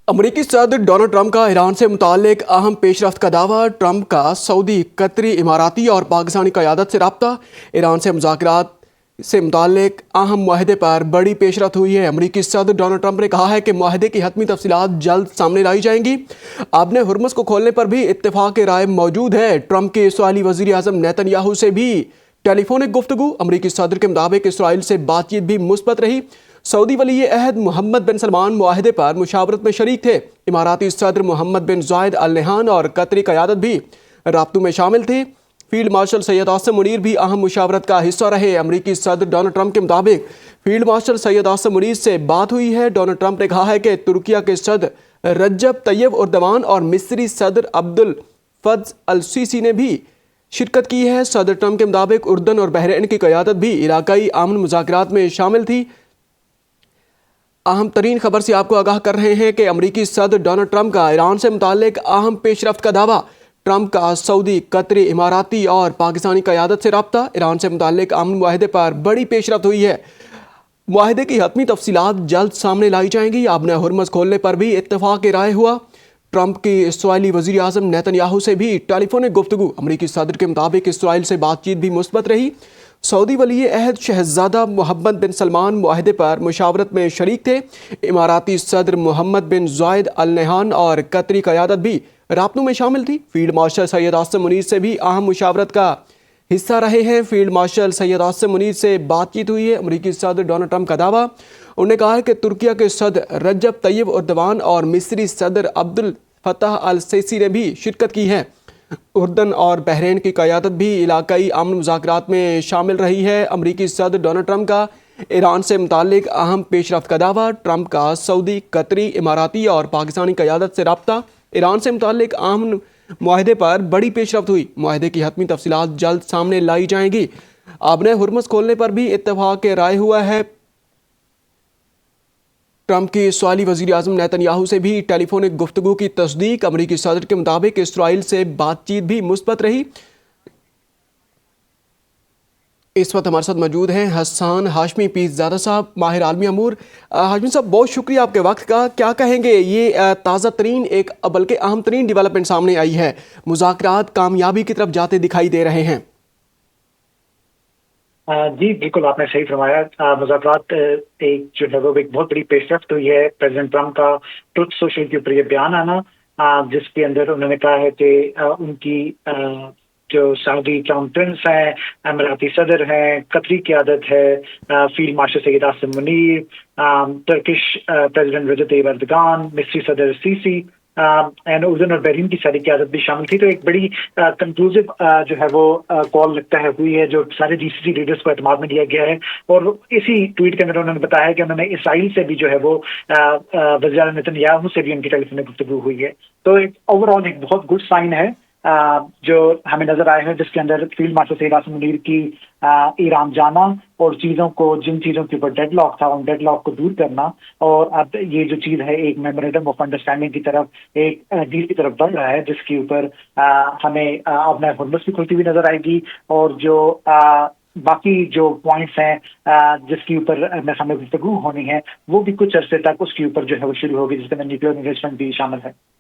अमरीकी सदर Donald Trump का ईरान से मुताल्लिक अहम पेशरफ्त का दावा। ट्रंप का सऊदी, कतरी, इमाराती और पाकिस्तानी क़यादत से रब्ता। ईरान से मुज़ाकरात से मुताल्लिक अहम मुआहदे पर बड़ी पेशरफ्त हुई है। अमरीकी सदर डोनाल्ड ट्रंप ने कहा है कि मुआहदे की हतमी तफसीलात जल्द सामने लाई जाएंगी। आपने हुर्मुज़ को खोलने पर भी इत्तेफाक राय मौजूद है। ट्रंप के इसराइली वज़ीर आज़म नेतन्याहू से भी टेलीफोनिक गुफ्तगू। अमरीकी सदर के मुताबिक इसराइल से बातचीत भी मुस्बत रही। सऊदी वली अहद मोहम्मद बिन सलमान मुआहदे पर मुशावरत में शरीक थे। इमाराती सदर मोहम्मद बिन जायद अल नहयान और कतरी क़यादत भी राब्तों में शामिल थे। फील्ड मार्शल सैयद आसिम मुनीर भी अहम मुशावरत का हिस्सा रहे। अमरीकी सदर डोनाल्ड ट्रंप के मुताबिक फील्ड मार्शल सैयद आसिम मुनीर से बात हुई है। डोनाल्ड ट्रंप ने कहा है कि तुर्किया के सदर रज्जब तैयब उर्दवान और मिस्री सदर अब्दुल फत्ह अल सीसी ने भी शिरकत की है। सदर ट्रंप के मुताबिक उर्दन और बहरीन की क़यादत भी इलाकाई अमन मुज़ाकरात में शामिल थी। अहम तरीन खबर से आपको आगाह कर रहे हैं कि अमरीकी सदर डोनाल्ड ट्रंप का ईरान से मुताल्लिक अहम पेशरफ्त का दावा। ट्रंप का सऊदी, कतरी, इमाराती और पाकिस्तानी क़यादत से रब्ता। ईरान से मुताल्लिक अमन मुआहदे पर बड़ी पेशरफ्त हुई है। मुआहदे की हतमी तफसीलात जल्द सामने लाई जाएंगी। आपने हुर्मुज़ खोलने पर भी इत्तेफाक राय हुआ। ट्रंप की इसराइली वज़ीर आज़म नेतन्याहू से भी टेलीफोनिक गुफ्तगू। अमरीकी सदर के मुताबिक इसराइल से बातचीत भी मुस्बत रही। सऊदी वली अहद शहज़ादा मोहम्मद बिन सलमान मुआहदे पर मुशावरत में शरीक थे। इमाराती सदर मोहम्मद बिन जायद अल नहयान और कतरी क़यादत भी राब्तों में शामिल थी। फील्ड मार्शल सैयद आसिम मुनीर से भी अहम मुशावरत का हिस्सा रहे हैं। फील्ड मार्शल सैयद आसिम मुनीर से बातचीत हुई है। अमरीकी सदर डोनाल्ड ट्रंप का दावा। उन्होंने कहा है कि तुर्किया के सदर रज्जब तैयब उर्दवान और मिस्री सदर अब्दुल फत्ह अल सीसी ने भी शिरकत की है। उर्दन और बहरीन की क़यादत भी इलाकाई अमन मुज़ाकरात में शामिल रही है। अमरीकी सदर डोनाल्ड ट्रंप का ईरान से मुताल्लिक अहम पेशरफ्त का दावा। ट्रंप का सऊदी, कतरी, इमाराती और पाकिस्तानी क़यादत से रब्ता। ईरान से मुताल्लिक अहम मुआहदे पर बड़ी पेशरफ्त हुई। मुआहदे की हतमी तफसीलात जल्द सामने लाई जाएंगी। आपने हुर्मुज़ खोलने पर भी इत्तेफाक राय हुआ है। ट्रंप के इसराइली वज़ीर आज़म नेतन्याहू से भी टेलीफोनिक गुफ्तगू की तस्दीक। अमरीकी सदर के मुताबिक इसराइल से बातचीत भी मुस्बत रही। इस वक्त हमारे साथ मौजूद हैं हसन हाशमी पीरज़ादा साहब, माहिर आलमी अमूर। हाशमी साहब, बहुत शुक्रिया आपके वक्त का। क्या कहेंगे, ये ताज़ा तरीन एक बल्कि अहम तरीन डेवलपमेंट सामने आई है। मुज़ाकरात कामयाबी की तरफ जाते दिखाई दे रहे हैं। जी बिल्कुल, आपने सही फरमाया। मुज़ाकरात एक जो है वो एक बहुत बड़ी पेशरफ्त हुई है। प्रेसिडेंट ट्रंप का ट्रुथ सोशल के ऊपर ये बयान आना, जिसके अंदर उन्होंने कहा है कि उनकी जो सऊदी क्राउन प्रिंस हैं, अमीराती सदर हैं, कतरी क़यादत है, field marshal Syed Asim Munir, Turkish president Recep Tayyip Erdogan, मिस्री सदर सीसी एंड उर्दन और बहरीन की सारी क़यादत भी शामिल थी। तो एक बड़ी कंक्लूसिव जो है वो कॉल लगता है हुई है, जो सारे जीसीसी लीडर्स को एतमाद में लिया गया है। और इसी ट्वीट के अंदर उन्होंने बताया कि उन्होंने इसराइल से भी जो है वो वज़ीर आज़म नेतन्याहू से भी उनकी टेलीफोनिक गुफ्तगू हुई है। तो एक ओवरऑल एक बहुत गुड साइन है जो हमें नजर आया है, जिसके अंदर फील्ड मार्शल सैयद आसिम मुनीर की ईरान जाना और चीज़ों को, जिन चीज़ों के ऊपर डेडलॉक था, उन डेडलॉक को दूर करना, और अब ये जो चीज़ है एक मेमोरेंडम ऑफ अंडरस्टैंडिंग की तरफ, एक डील की तरफ बढ़ रहा है, जिसके ऊपर हमें अब नए हुर्मुज़ भी खुलती हुई नजर आएगी। और जो बाकी जो पॉइंट्स हैं जिसके ऊपर हमें गुफ्तगू होनी है, वो भी कुछ अरसे तक उसके ऊपर जो है वो शुरू होगी, जिसके अंदर न्यूक्लियर एंगेजमेंट भी शामिल है।